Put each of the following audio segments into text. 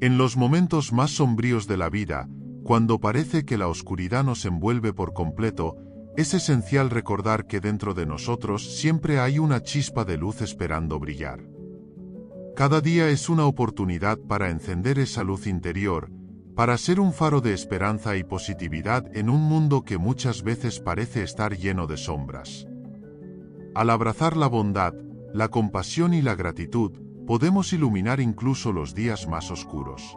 En los momentos más sombríos de la vida, cuando parece que la oscuridad nos envuelve por completo, es esencial recordar que dentro de nosotros siempre hay una chispa de luz esperando brillar. Cada día es una oportunidad para encender esa luz interior, para ser un faro de esperanza y positividad en un mundo que muchas veces parece estar lleno de sombras. Al abrazar la bondad, la compasión y la gratitud, podemos iluminar incluso los días más oscuros.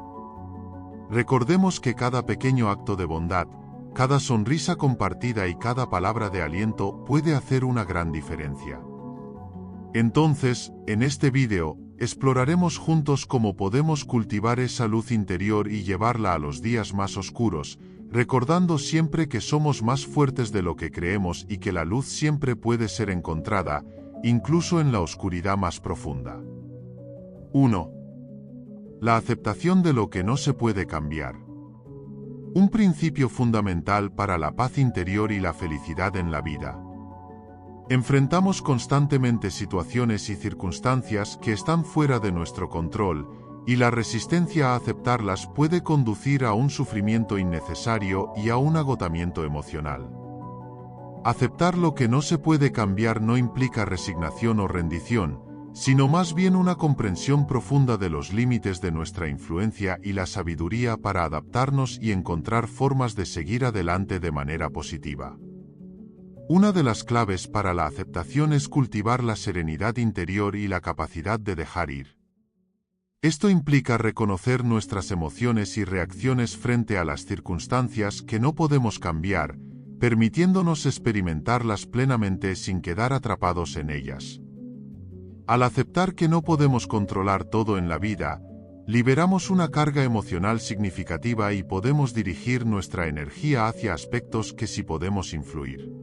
Recordemos que cada pequeño acto de bondad, cada sonrisa compartida y cada palabra de aliento puede hacer una gran diferencia. Entonces, en este vídeo, exploraremos juntos cómo podemos cultivar esa luz interior y llevarla a los días más oscuros, recordando siempre que somos más fuertes de lo que creemos y que la luz siempre puede ser encontrada, incluso en la oscuridad más profunda. 1. La aceptación de lo que no se puede cambiar. Un principio fundamental para la paz interior y la felicidad en la vida. Enfrentamos constantemente situaciones y circunstancias que están fuera de nuestro control, y la resistencia a aceptarlas puede conducir a un sufrimiento innecesario y a un agotamiento emocional. Aceptar lo que no se puede cambiar no implica resignación o rendición, sino más bien una comprensión profunda de los límites de nuestra influencia y la sabiduría para adaptarnos y encontrar formas de seguir adelante de manera positiva. Una de las claves para la aceptación es cultivar la serenidad interior y la capacidad de dejar ir. Esto implica reconocer nuestras emociones y reacciones frente a las circunstancias que no podemos cambiar, permitiéndonos experimentarlas plenamente sin quedar atrapados en ellas. Al aceptar que no podemos controlar todo en la vida, liberamos una carga emocional significativa y podemos dirigir nuestra energía hacia aspectos que sí podemos influir.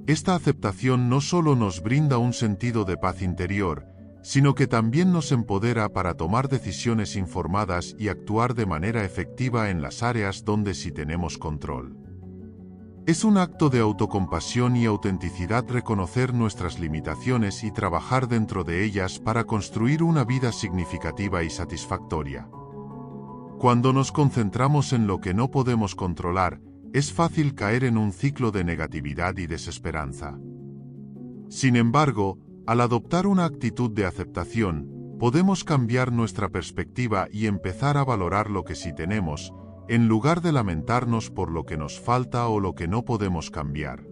Esta aceptación no solo nos brinda un sentido de paz interior, sino que también nos empodera para tomar decisiones informadas y actuar de manera efectiva en las áreas donde sí tenemos control. Es un acto de autocompasión y autenticidad reconocer nuestras limitaciones y trabajar dentro de ellas para construir una vida significativa y satisfactoria. Cuando nos concentramos en lo que no podemos controlar, es fácil caer en un ciclo de negatividad y desesperanza. Sin embargo, al adoptar una actitud de aceptación, podemos cambiar nuestra perspectiva y empezar a valorar lo que sí tenemos, en lugar de lamentarnos por lo que nos falta o lo que no podemos cambiar.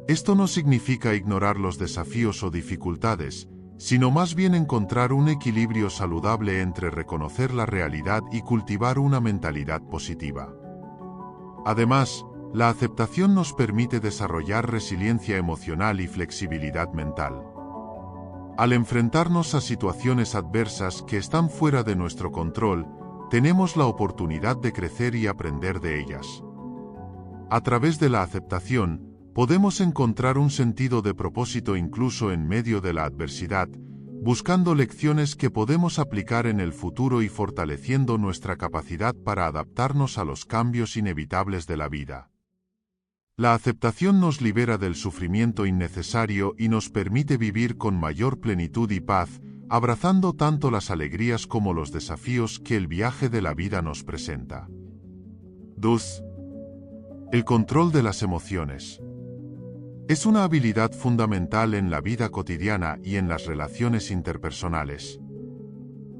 Esto no significa ignorar los desafíos o dificultades, sino más bien encontrar un equilibrio saludable entre reconocer la realidad y cultivar una mentalidad positiva. Además, la aceptación nos permite desarrollar resiliencia emocional y flexibilidad mental. Al enfrentarnos a situaciones adversas que están fuera de nuestro control, tenemos la oportunidad de crecer y aprender de ellas. A través de la aceptación, podemos encontrar un sentido de propósito incluso en medio de la adversidad, buscando lecciones que podemos aplicar en el futuro y fortaleciendo nuestra capacidad para adaptarnos a los cambios inevitables de la vida. La aceptación nos libera del sufrimiento innecesario y nos permite vivir con mayor plenitud y paz, abrazando tanto las alegrías como los desafíos que el viaje de la vida nos presenta. 2. El control de las emociones. Es una habilidad fundamental en la vida cotidiana y en las relaciones interpersonales.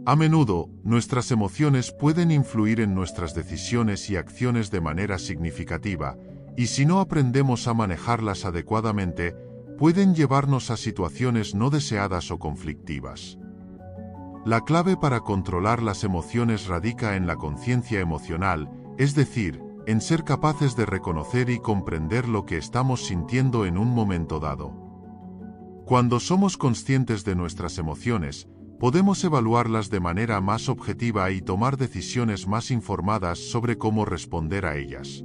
A menudo, nuestras emociones pueden influir en nuestras decisiones y acciones de manera significativa, y si no aprendemos a manejarlas adecuadamente, pueden llevarnos a situaciones no deseadas o conflictivas. La clave para controlar las emociones radica en la conciencia emocional, es decir, en ser capaces de reconocer y comprender lo que estamos sintiendo en un momento dado. Cuando somos conscientes de nuestras emociones, podemos evaluarlas de manera más objetiva y tomar decisiones más informadas sobre cómo responder a ellas.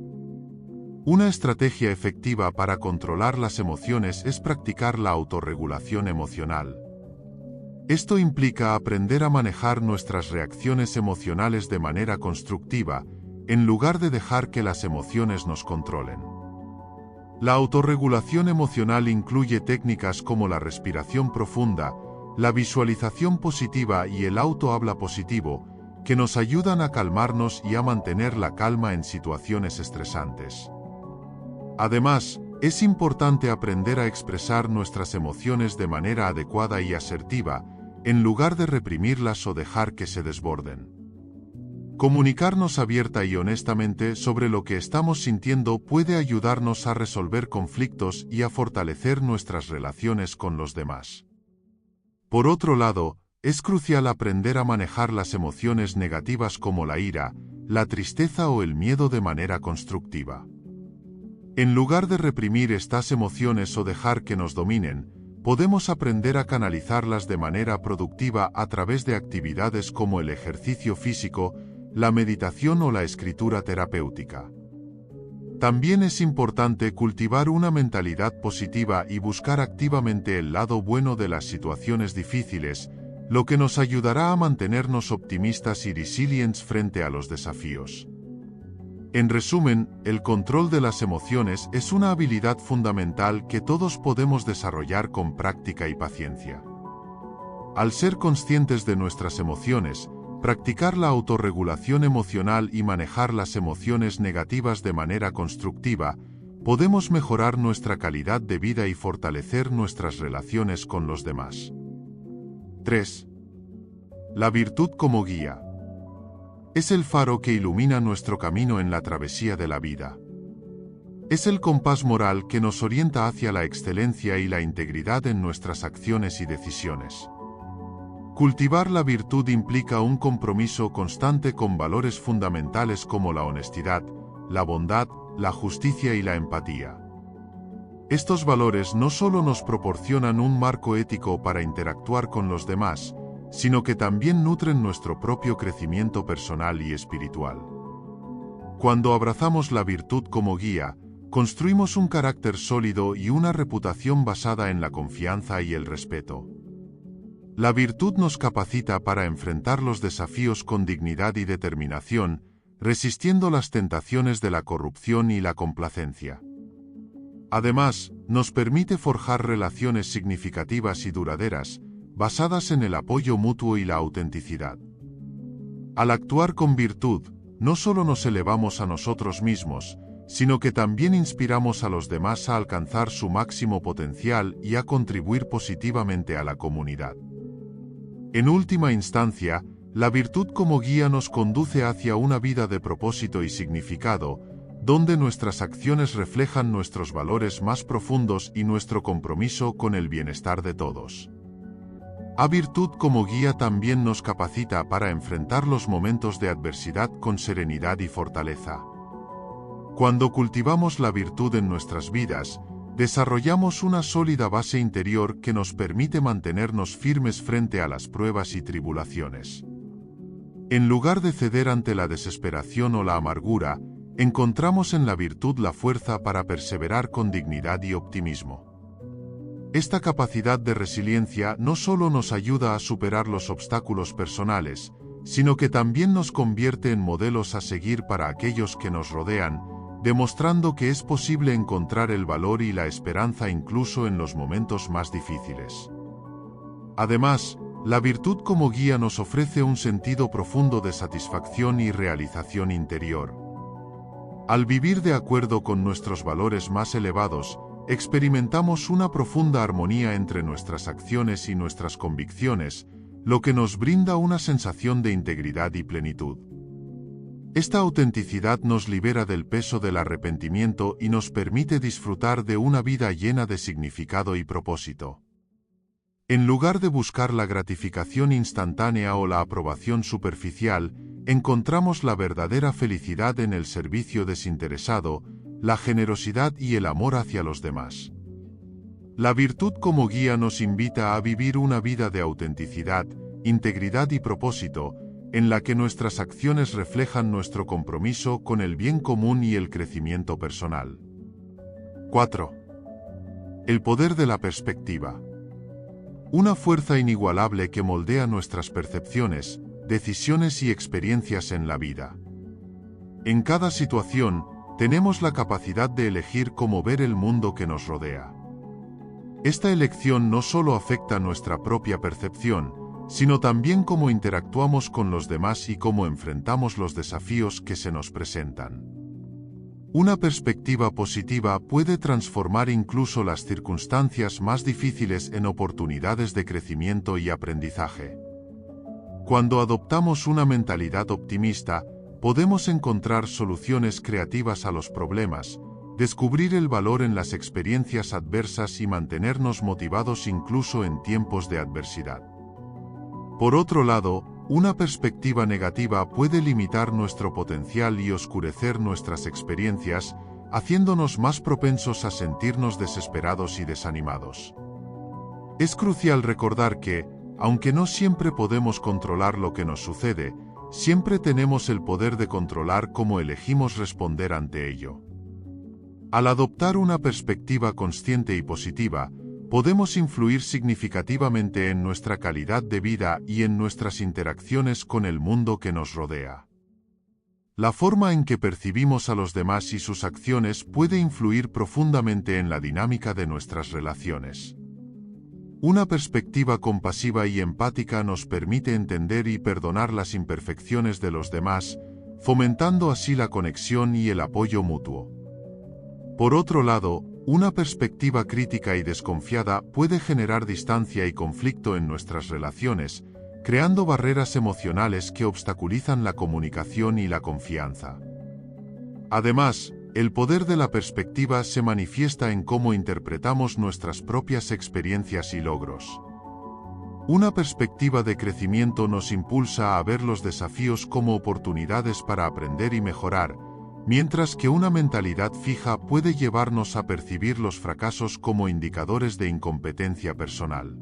Una estrategia efectiva para controlar las emociones es practicar la autorregulación emocional. Esto implica aprender a manejar nuestras reacciones emocionales de manera constructiva, en lugar de dejar que las emociones nos controlen. La autorregulación emocional incluye técnicas como la respiración profunda, la visualización positiva y el autohabla positivo, que nos ayudan a calmarnos y a mantener la calma en situaciones estresantes. Además, es importante aprender a expresar nuestras emociones de manera adecuada y asertiva, en lugar de reprimirlas o dejar que se desborden. Comunicarnos abierta y honestamente sobre lo que estamos sintiendo puede ayudarnos a resolver conflictos y a fortalecer nuestras relaciones con los demás. Por otro lado, es crucial aprender a manejar las emociones negativas como la ira, la tristeza o el miedo de manera constructiva. En lugar de reprimir estas emociones o dejar que nos dominen, podemos aprender a canalizarlas de manera productiva a través de actividades como el ejercicio físico, la meditación o la escritura terapéutica. También es importante cultivar una mentalidad positiva y buscar activamente el lado bueno de las situaciones difíciles, lo que nos ayudará a mantenernos optimistas y resilientes frente a los desafíos. En resumen, el control de las emociones es una habilidad fundamental que todos podemos desarrollar con práctica y paciencia. Al ser conscientes de nuestras emociones, practicar la autorregulación emocional y manejar las emociones negativas de manera constructiva, podemos mejorar nuestra calidad de vida y fortalecer nuestras relaciones con los demás. 3. La virtud como guía. Es el faro que ilumina nuestro camino en la travesía de la vida. Es el compás moral que nos orienta hacia la excelencia y la integridad en nuestras acciones y decisiones. Cultivar la virtud implica un compromiso constante con valores fundamentales como la honestidad, la bondad, la justicia y la empatía. Estos valores no solo nos proporcionan un marco ético para interactuar con los demás, sino que también nutren nuestro propio crecimiento personal y espiritual. Cuando abrazamos la virtud como guía, construimos un carácter sólido y una reputación basada en la confianza y el respeto. La virtud nos capacita para enfrentar los desafíos con dignidad y determinación, resistiendo las tentaciones de la corrupción y la complacencia. Además, nos permite forjar relaciones significativas y duraderas, basadas en el apoyo mutuo y la autenticidad. Al actuar con virtud, no solo nos elevamos a nosotros mismos, sino que también inspiramos a los demás a alcanzar su máximo potencial y a contribuir positivamente a la comunidad. En última instancia, la virtud como guía nos conduce hacia una vida de propósito y significado, donde nuestras acciones reflejan nuestros valores más profundos y nuestro compromiso con el bienestar de todos. La virtud como guía también nos capacita para enfrentar los momentos de adversidad con serenidad y fortaleza. Cuando cultivamos la virtud en nuestras vidas, desarrollamos una sólida base interior que nos permite mantenernos firmes frente a las pruebas y tribulaciones. En lugar de ceder ante la desesperación o la amargura, encontramos en la virtud la fuerza para perseverar con dignidad y optimismo. Esta capacidad de resiliencia no solo nos ayuda a superar los obstáculos personales, sino que también nos convierte en modelos a seguir para aquellos que nos rodean, demostrando que es posible encontrar el valor y la esperanza incluso en los momentos más difíciles. Además, la virtud como guía nos ofrece un sentido profundo de satisfacción y realización interior. Al vivir de acuerdo con nuestros valores más elevados, experimentamos una profunda armonía entre nuestras acciones y nuestras convicciones, lo que nos brinda una sensación de integridad y plenitud. Esta autenticidad nos libera del peso del arrepentimiento y nos permite disfrutar de una vida llena de significado y propósito. En lugar de buscar la gratificación instantánea o la aprobación superficial, encontramos la verdadera felicidad en el servicio desinteresado, la generosidad y el amor hacia los demás. La virtud como guía nos invita a vivir una vida de autenticidad, integridad y propósito, en la que nuestras acciones reflejan nuestro compromiso con el bien común y el crecimiento personal. 4. El poder de la perspectiva. Una fuerza inigualable que moldea nuestras percepciones, decisiones y experiencias en la vida. En cada situación, tenemos la capacidad de elegir cómo ver el mundo que nos rodea. Esta elección no solo afecta nuestra propia percepción, sino también cómo interactuamos con los demás y cómo enfrentamos los desafíos que se nos presentan. Una perspectiva positiva puede transformar incluso las circunstancias más difíciles en oportunidades de crecimiento y aprendizaje. Cuando adoptamos una mentalidad optimista, podemos encontrar soluciones creativas a los problemas, descubrir el valor en las experiencias adversas y mantenernos motivados incluso en tiempos de adversidad. Por otro lado, una perspectiva negativa puede limitar nuestro potencial y oscurecer nuestras experiencias, haciéndonos más propensos a sentirnos desesperados y desanimados. Es crucial recordar que, aunque no siempre podemos controlar lo que nos sucede, siempre tenemos el poder de controlar cómo elegimos responder ante ello. Al adoptar una perspectiva consciente y positiva, podemos influir significativamente en nuestra calidad de vida y en nuestras interacciones con el mundo que nos rodea. La forma en que percibimos a los demás y sus acciones puede influir profundamente en la dinámica de nuestras relaciones. Una perspectiva compasiva y empática nos permite entender y perdonar las imperfecciones de los demás, fomentando así la conexión y el apoyo mutuo. Por otro lado, una perspectiva crítica y desconfiada puede generar distancia y conflicto en nuestras relaciones, creando barreras emocionales que obstaculizan la comunicación y la confianza. Además, el poder de la perspectiva se manifiesta en cómo interpretamos nuestras propias experiencias y logros. Una perspectiva de crecimiento nos impulsa a ver los desafíos como oportunidades para aprender y mejorar, mientras que una mentalidad fija puede llevarnos a percibir los fracasos como indicadores de incompetencia personal.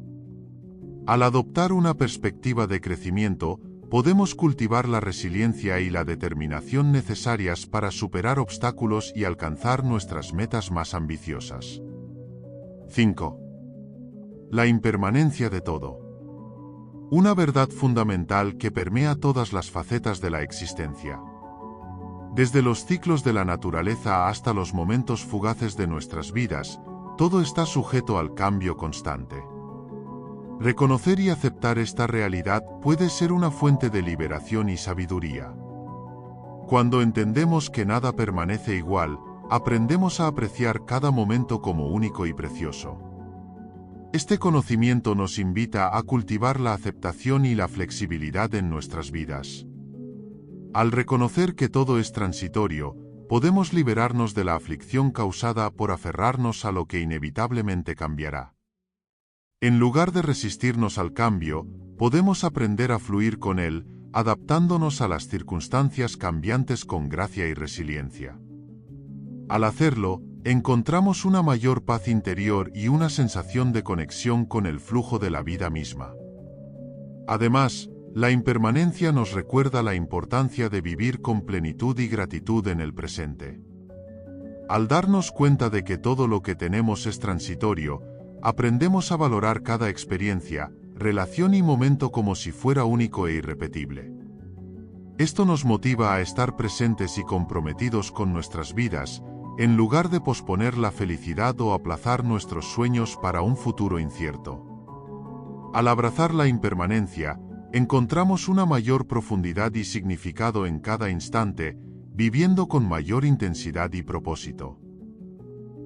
Al adoptar una perspectiva de crecimiento, podemos cultivar la resiliencia y la determinación necesarias para superar obstáculos y alcanzar nuestras metas más ambiciosas. 5. La impermanencia de todo. Una verdad fundamental que permea todas las facetas de la existencia. Desde los ciclos de la naturaleza hasta los momentos fugaces de nuestras vidas, todo está sujeto al cambio constante. Reconocer y aceptar esta realidad puede ser una fuente de liberación y sabiduría. Cuando entendemos que nada permanece igual, aprendemos a apreciar cada momento como único y precioso. Este conocimiento nos invita a cultivar la aceptación y la flexibilidad en nuestras vidas. Al reconocer que todo es transitorio, podemos liberarnos de la aflicción causada por aferrarnos a lo que inevitablemente cambiará. En lugar de resistirnos al cambio, podemos aprender a fluir con él, adaptándonos a las circunstancias cambiantes con gracia y resiliencia. Al hacerlo, encontramos una mayor paz interior y una sensación de conexión con el flujo de la vida misma. Además, la impermanencia nos recuerda la importancia de vivir con plenitud y gratitud en el presente. Al darnos cuenta de que todo lo que tenemos es transitorio, aprendemos a valorar cada experiencia, relación y momento como si fuera único e irrepetible. Esto nos motiva a estar presentes y comprometidos con nuestras vidas, en lugar de posponer la felicidad o aplazar nuestros sueños para un futuro incierto. Al abrazar la impermanencia, encontramos una mayor profundidad y significado en cada instante, viviendo con mayor intensidad y propósito.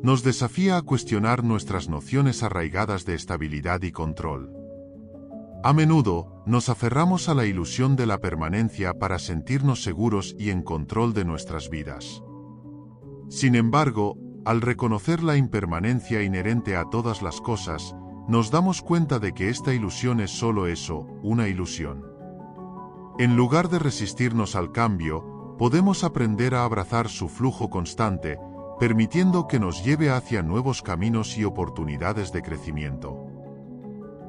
Nos desafía a cuestionar nuestras nociones arraigadas de estabilidad y control. A menudo, nos aferramos a la ilusión de la permanencia para sentirnos seguros y en control de nuestras vidas. Sin embargo, al reconocer la impermanencia inherente a todas las cosas, nos damos cuenta de que esta ilusión es solo eso, una ilusión. En lugar de resistirnos al cambio, podemos aprender a abrazar su flujo constante, permitiendo que nos lleve hacia nuevos caminos y oportunidades de crecimiento.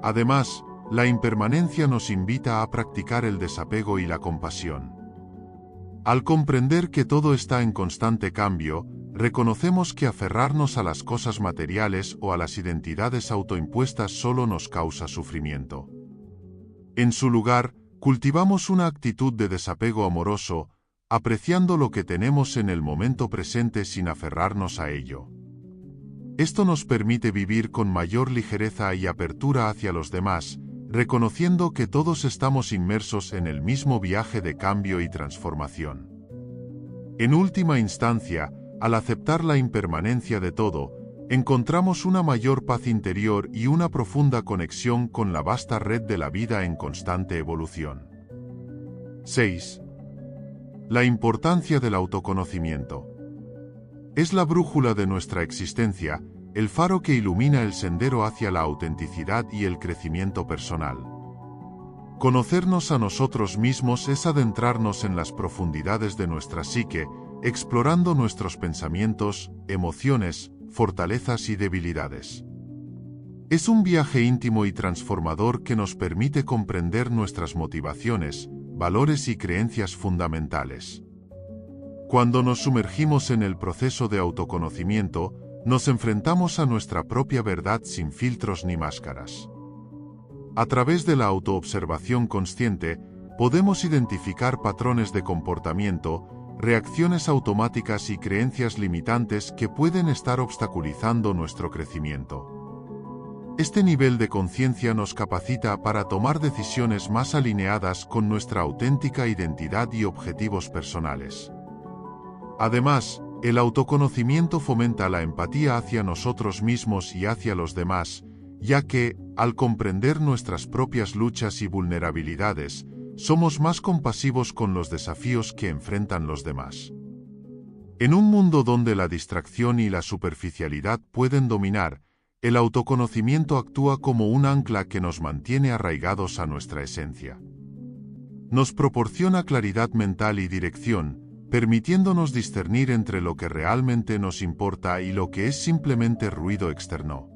Además, la impermanencia nos invita a practicar el desapego y la compasión. Al comprender que todo está en constante cambio, reconocemos que aferrarnos a las cosas materiales o a las identidades autoimpuestas solo nos causa sufrimiento. En su lugar, cultivamos una actitud de desapego amoroso, apreciando lo que tenemos en el momento presente sin aferrarnos a ello. Esto nos permite vivir con mayor ligereza y apertura hacia los demás, reconociendo que todos estamos inmersos en el mismo viaje de cambio y transformación. En última instancia, al aceptar la impermanencia de todo, encontramos una mayor paz interior y una profunda conexión con la vasta red de la vida en constante evolución. 6. La importancia del autoconocimiento. Es la brújula de nuestra existencia, el faro que ilumina el sendero hacia la autenticidad y el crecimiento personal. Conocernos a nosotros mismos es adentrarnos en las profundidades de nuestra psique, explorando nuestros pensamientos, emociones, fortalezas y debilidades. Es un viaje íntimo y transformador que nos permite comprender nuestras motivaciones, valores y creencias fundamentales. Cuando nos sumergimos en el proceso de autoconocimiento, nos enfrentamos a nuestra propia verdad sin filtros ni máscaras. A través de la autoobservación consciente, podemos identificar patrones de comportamiento, reacciones automáticas y creencias limitantes que pueden estar obstaculizando nuestro crecimiento. Este nivel de conciencia nos capacita para tomar decisiones más alineadas con nuestra auténtica identidad y objetivos personales. Además, el autoconocimiento fomenta la empatía hacia nosotros mismos y hacia los demás, ya que, al comprender nuestras propias luchas y vulnerabilidades, somos más compasivos con los desafíos que enfrentan los demás. En un mundo donde la distracción y la superficialidad pueden dominar, el autoconocimiento actúa como un ancla que nos mantiene arraigados a nuestra esencia. Nos proporciona claridad mental y dirección, permitiéndonos discernir entre lo que realmente nos importa y lo que es simplemente ruido externo.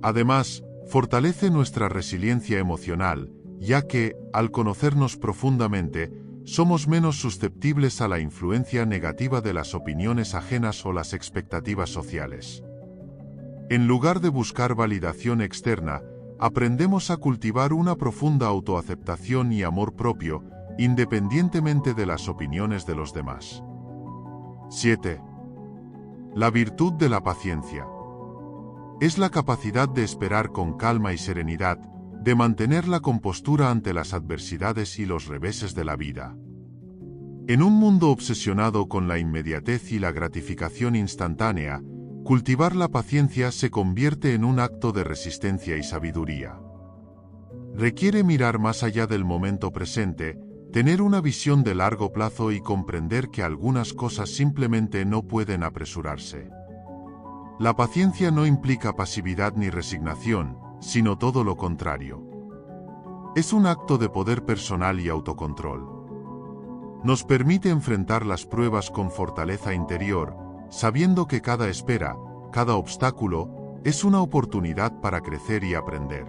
Además, fortalece nuestra resiliencia emocional, ya que, al conocernos profundamente, somos menos susceptibles a la influencia negativa de las opiniones ajenas o las expectativas sociales. En lugar de buscar validación externa, aprendemos a cultivar una profunda autoaceptación y amor propio, independientemente de las opiniones de los demás. 7. La virtud de la paciencia. Es la capacidad de esperar con calma y serenidad, de mantener la compostura ante las adversidades y los reveses de la vida. En un mundo obsesionado con la inmediatez y la gratificación instantánea, cultivar la paciencia se convierte en un acto de resistencia y sabiduría. Requiere mirar más allá del momento presente, tener una visión de largo plazo y comprender que algunas cosas simplemente no pueden apresurarse. La paciencia no implica pasividad ni resignación, sino todo lo contrario. Es un acto de poder personal y autocontrol. Nos permite enfrentar las pruebas con fortaleza interior, sabiendo que cada espera, cada obstáculo, es una oportunidad para crecer y aprender.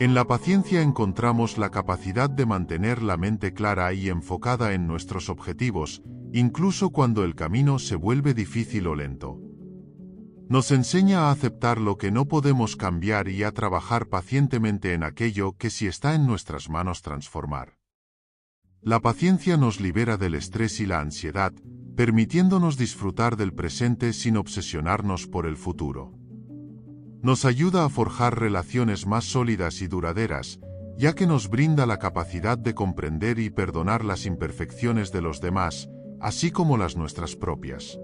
En la paciencia encontramos la capacidad de mantener la mente clara y enfocada en nuestros objetivos, incluso cuando el camino se vuelve difícil o lento. Nos enseña a aceptar lo que no podemos cambiar y a trabajar pacientemente en aquello que sí está en nuestras manos transformar. La paciencia nos libera del estrés y la ansiedad, permitiéndonos disfrutar del presente sin obsesionarnos por el futuro. Nos ayuda a forjar relaciones más sólidas y duraderas, ya que nos brinda la capacidad de comprender y perdonar las imperfecciones de los demás, así como las nuestras propias.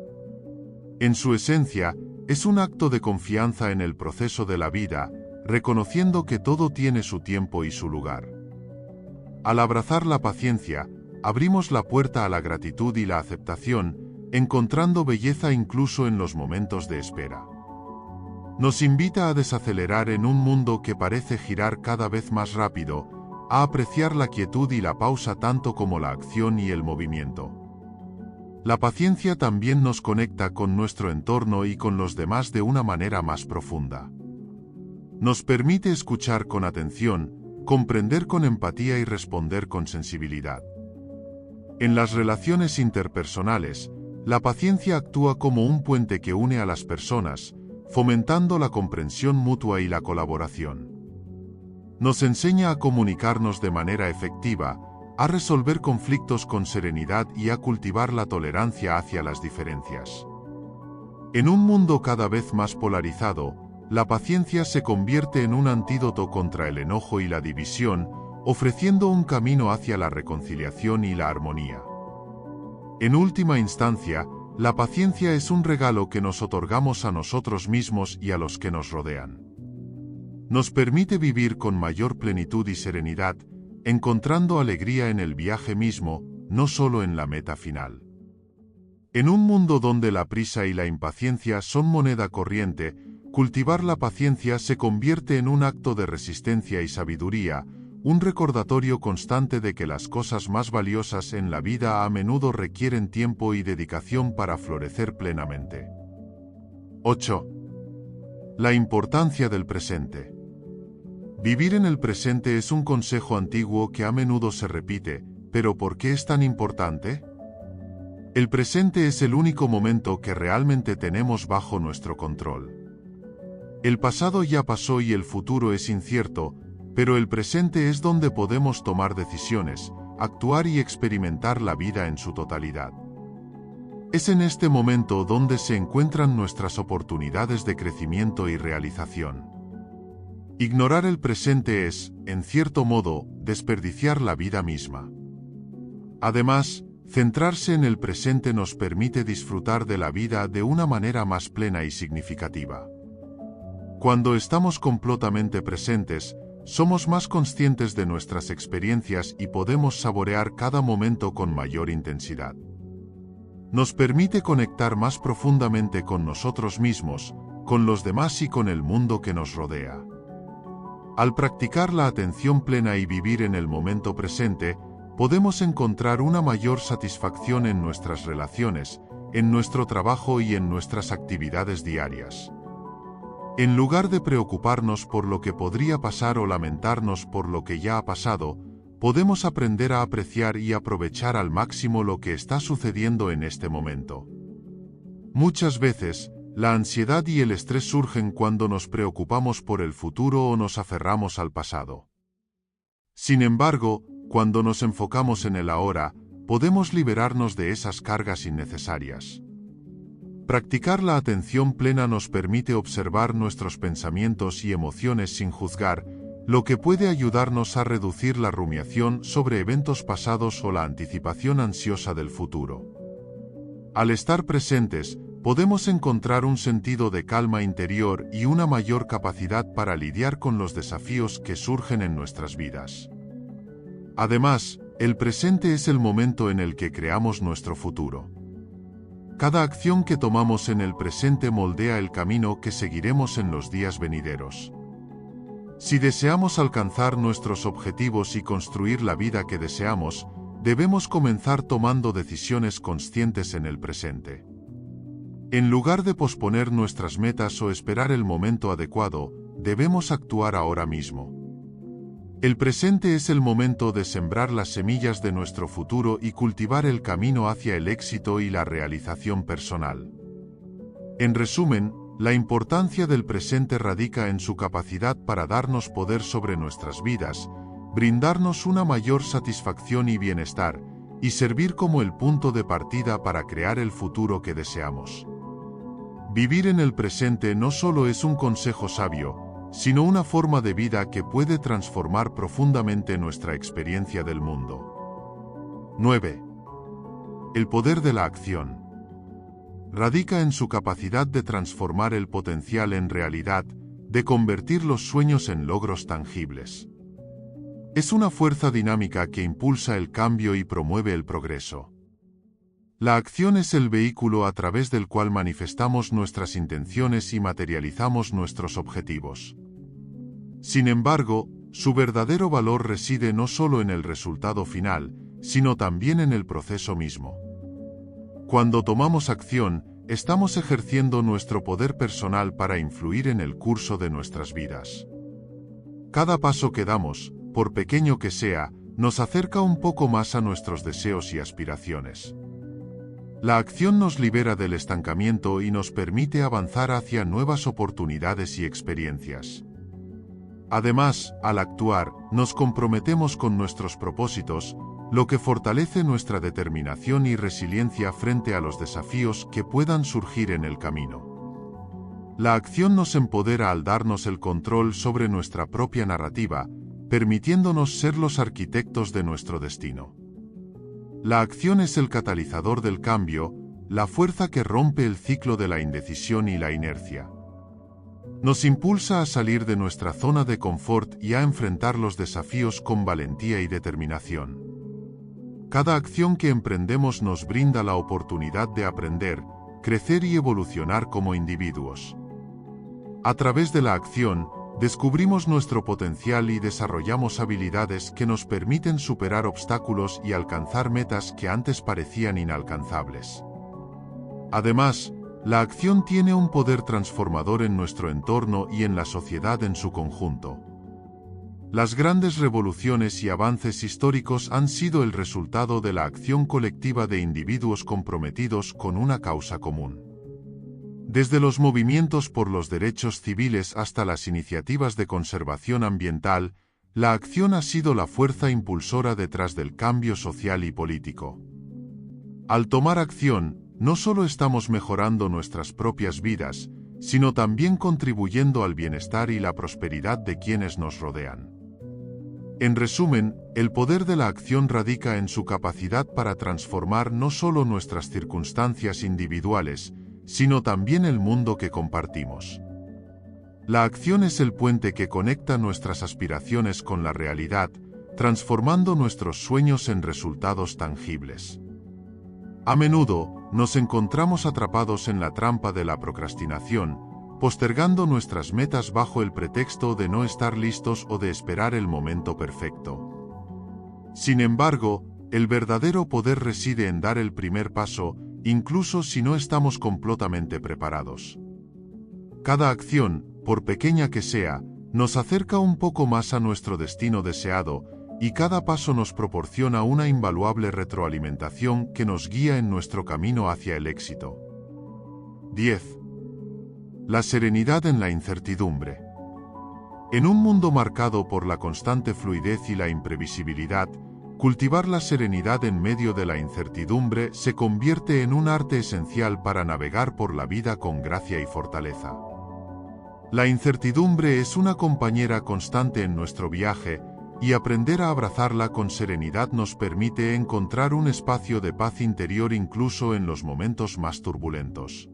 En su esencia, es un acto de confianza en el proceso de la vida, reconociendo que todo tiene su tiempo y su lugar. Al abrazar la paciencia, abrimos la puerta a la gratitud y la aceptación, encontrando belleza incluso en los momentos de espera. Nos invita a desacelerar en un mundo que parece girar cada vez más rápido, a apreciar la quietud y la pausa tanto como la acción y el movimiento. La paciencia también nos conecta con nuestro entorno y con los demás de una manera más profunda. Nos permite escuchar con atención, comprender con empatía y responder con sensibilidad. En las relaciones interpersonales, la paciencia actúa como un puente que une a las personas, fomentando la comprensión mutua y la colaboración. Nos enseña a comunicarnos de manera efectiva, a resolver conflictos con serenidad y a cultivar la tolerancia hacia las diferencias. En un mundo cada vez más polarizado, la paciencia se convierte en un antídoto contra el enojo y la división, ofreciendo un camino hacia la reconciliación y la armonía. En última instancia, la paciencia es un regalo que nos otorgamos a nosotros mismos y a los que nos rodean. Nos permite vivir con mayor plenitud y serenidad, encontrando alegría en el viaje mismo, no solo en la meta final. En un mundo donde la prisa y la impaciencia son moneda corriente, cultivar la paciencia se convierte en un acto de resistencia y sabiduría, un recordatorio constante de que las cosas más valiosas en la vida a menudo requieren tiempo y dedicación para florecer plenamente. 8. La importancia del presente. Vivir en el presente es un consejo antiguo que a menudo se repite, pero ¿por qué es tan importante? El presente es el único momento que realmente tenemos bajo nuestro control. El pasado ya pasó y el futuro es incierto, pero el presente es donde podemos tomar decisiones, actuar y experimentar la vida en su totalidad. Es en este momento donde se encuentran nuestras oportunidades de crecimiento y realización. Ignorar el presente es, en cierto modo, desperdiciar la vida misma. Además, centrarse en el presente nos permite disfrutar de la vida de una manera más plena y significativa. Cuando estamos completamente presentes, somos más conscientes de nuestras experiencias y podemos saborear cada momento con mayor intensidad. Nos permite conectar más profundamente con nosotros mismos, con los demás y con el mundo que nos rodea. Al practicar la atención plena y vivir en el momento presente, podemos encontrar una mayor satisfacción en nuestras relaciones, en nuestro trabajo y en nuestras actividades diarias. En lugar de preocuparnos por lo que podría pasar o lamentarnos por lo que ya ha pasado, podemos aprender a apreciar y aprovechar al máximo lo que está sucediendo en este momento. Muchas veces, la ansiedad y el estrés surgen cuando nos preocupamos por el futuro o nos aferramos al pasado. Sin embargo, cuando nos enfocamos en el ahora, podemos liberarnos de esas cargas innecesarias. Practicar la atención plena nos permite observar nuestros pensamientos y emociones sin juzgar, lo que puede ayudarnos a reducir la rumiación sobre eventos pasados o la anticipación ansiosa del futuro. Al estar presentes, podemos encontrar un sentido de calma interior y una mayor capacidad para lidiar con los desafíos que surgen en nuestras vidas. Además, el presente es el momento en el que creamos nuestro futuro. Cada acción que tomamos en el presente moldea el camino que seguiremos en los días venideros. Si deseamos alcanzar nuestros objetivos y construir la vida que deseamos, debemos comenzar tomando decisiones conscientes en el presente. En lugar de posponer nuestras metas o esperar el momento adecuado, debemos actuar ahora mismo. El presente es el momento de sembrar las semillas de nuestro futuro y cultivar el camino hacia el éxito y la realización personal. En resumen, la importancia del presente radica en su capacidad para darnos poder sobre nuestras vidas, brindarnos una mayor satisfacción y bienestar, y servir como el punto de partida para crear el futuro que deseamos. Vivir en el presente no solo es un consejo sabio, sino una forma de vida que puede transformar profundamente nuestra experiencia del mundo. 9. El poder de la acción. Radica en su capacidad de transformar el potencial en realidad, de convertir los sueños en logros tangibles. Es una fuerza dinámica que impulsa el cambio y promueve el progreso. La acción es el vehículo a través del cual manifestamos nuestras intenciones y materializamos nuestros objetivos. Sin embargo, su verdadero valor reside no solo en el resultado final, sino también en el proceso mismo. Cuando tomamos acción, estamos ejerciendo nuestro poder personal para influir en el curso de nuestras vidas. Cada paso que damos, por pequeño que sea, nos acerca un poco más a nuestros deseos y aspiraciones. La acción nos libera del estancamiento y nos permite avanzar hacia nuevas oportunidades y experiencias. Además, al actuar, nos comprometemos con nuestros propósitos, lo que fortalece nuestra determinación y resiliencia frente a los desafíos que puedan surgir en el camino. La acción nos empodera al darnos el control sobre nuestra propia narrativa, permitiéndonos ser los arquitectos de nuestro destino. La acción es el catalizador del cambio, la fuerza que rompe el ciclo de la indecisión y la inercia. Nos impulsa a salir de nuestra zona de confort y a enfrentar los desafíos con valentía y determinación. Cada acción que emprendemos nos brinda la oportunidad de aprender, crecer y evolucionar como individuos. A través de la acción, descubrimos nuestro potencial y desarrollamos habilidades que nos permiten superar obstáculos y alcanzar metas que antes parecían inalcanzables. Además, la acción tiene un poder transformador en nuestro entorno y en la sociedad en su conjunto. Las grandes revoluciones y avances históricos han sido el resultado de la acción colectiva de individuos comprometidos con una causa común. Desde los movimientos por los derechos civiles hasta las iniciativas de conservación ambiental, la acción ha sido la fuerza impulsora detrás del cambio social y político. Al tomar acción, no solo estamos mejorando nuestras propias vidas, sino también contribuyendo al bienestar y la prosperidad de quienes nos rodean. En resumen, el poder de la acción radica en su capacidad para transformar no solo nuestras circunstancias individuales, sino también el mundo que compartimos. La acción es el puente que conecta nuestras aspiraciones con la realidad, transformando nuestros sueños en resultados tangibles. A menudo, nos encontramos atrapados en la trampa de la procrastinación, postergando nuestras metas bajo el pretexto de no estar listos o de esperar el momento perfecto. Sin embargo, el verdadero poder reside en dar el primer paso, incluso si no estamos completamente preparados. Cada acción, por pequeña que sea, nos acerca un poco más a nuestro destino deseado, y cada paso nos proporciona una invaluable retroalimentación que nos guía en nuestro camino hacia el éxito. 10. La serenidad en la incertidumbre. En un mundo marcado por la constante fluidez y la imprevisibilidad, cultivar la serenidad en medio de la incertidumbre se convierte en un arte esencial para navegar por la vida con gracia y fortaleza. La incertidumbre es una compañera constante en nuestro viaje, y aprender a abrazarla con serenidad nos permite encontrar un espacio de paz interior incluso en los momentos más turbulentos.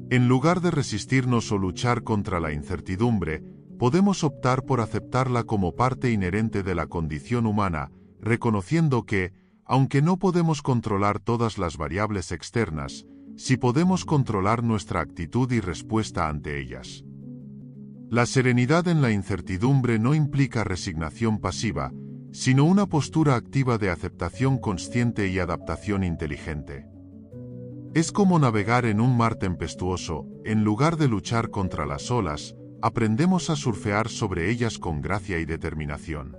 En lugar de resistirnos o luchar contra la incertidumbre, podemos optar por aceptarla como parte inherente de la condición humana, reconociendo que, aunque no podemos controlar todas las variables externas, sí podemos controlar nuestra actitud y respuesta ante ellas. La serenidad en la incertidumbre no implica resignación pasiva, sino una postura activa de aceptación consciente y adaptación inteligente. Es como navegar en un mar tempestuoso, en lugar de luchar contra las olas, aprendemos a surfear sobre ellas con gracia y determinación.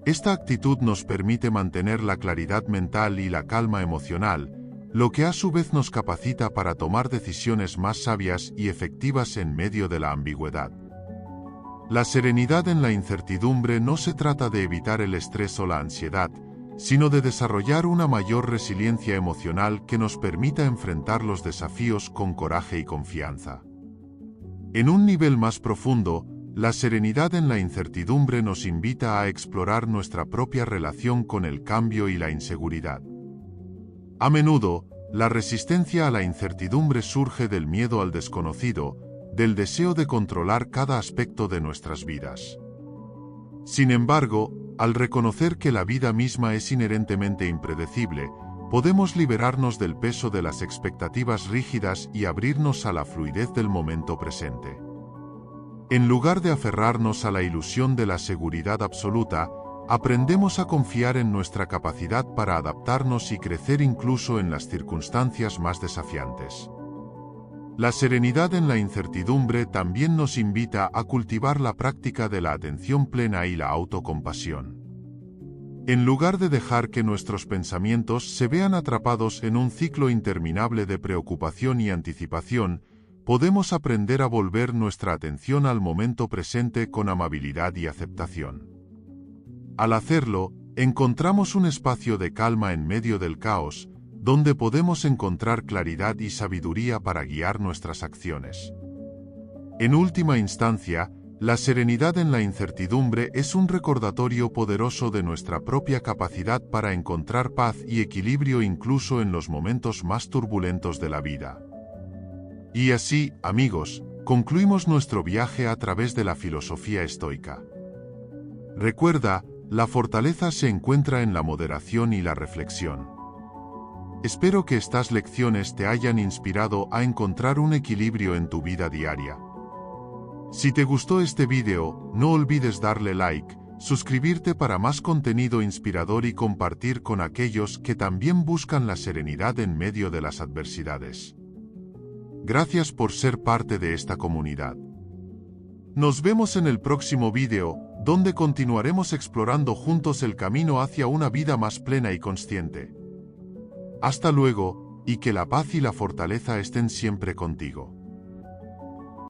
Esta actitud nos permite mantener la claridad mental y la calma emocional, lo que a su vez nos capacita para tomar decisiones más sabias y efectivas en medio de la ambigüedad. La serenidad en la incertidumbre no se trata de evitar el estrés o la ansiedad, sino de desarrollar una mayor resiliencia emocional que nos permita enfrentar los desafíos con coraje y confianza. En un nivel más profundo, la serenidad en la incertidumbre nos invita a explorar nuestra propia relación con el cambio y la inseguridad. A menudo, la resistencia a la incertidumbre surge del miedo al desconocido, del deseo de controlar cada aspecto de nuestras vidas. Sin embargo, al reconocer que la vida misma es inherentemente impredecible, podemos liberarnos del peso de las expectativas rígidas y abrirnos a la fluidez del momento presente. En lugar de aferrarnos a la ilusión de la seguridad absoluta, aprendemos a confiar en nuestra capacidad para adaptarnos y crecer incluso en las circunstancias más desafiantes. La serenidad en la incertidumbre también nos invita a cultivar la práctica de la atención plena y la autocompasión. En lugar de dejar que nuestros pensamientos se vean atrapados en un ciclo interminable de preocupación y anticipación, podemos aprender a volver nuestra atención al momento presente con amabilidad y aceptación. Al hacerlo, encontramos un espacio de calma en medio del caos, donde podemos encontrar claridad y sabiduría para guiar nuestras acciones. En última instancia, la serenidad en la incertidumbre es un recordatorio poderoso de nuestra propia capacidad para encontrar paz y equilibrio incluso en los momentos más turbulentos de la vida. Y así, amigos, concluimos nuestro viaje a través de la filosofía estoica. Recuerda, la fortaleza se encuentra en la moderación y la reflexión. Espero que estas lecciones te hayan inspirado a encontrar un equilibrio en tu vida diaria. Si te gustó este vídeo, no olvides darle like, suscribirte para más contenido inspirador y compartir con aquellos que también buscan la serenidad en medio de las adversidades. Gracias por ser parte de esta comunidad. Nos vemos en el próximo vídeo, donde continuaremos explorando juntos el camino hacia una vida más plena y consciente. Hasta luego, y que la paz y la fortaleza estén siempre contigo.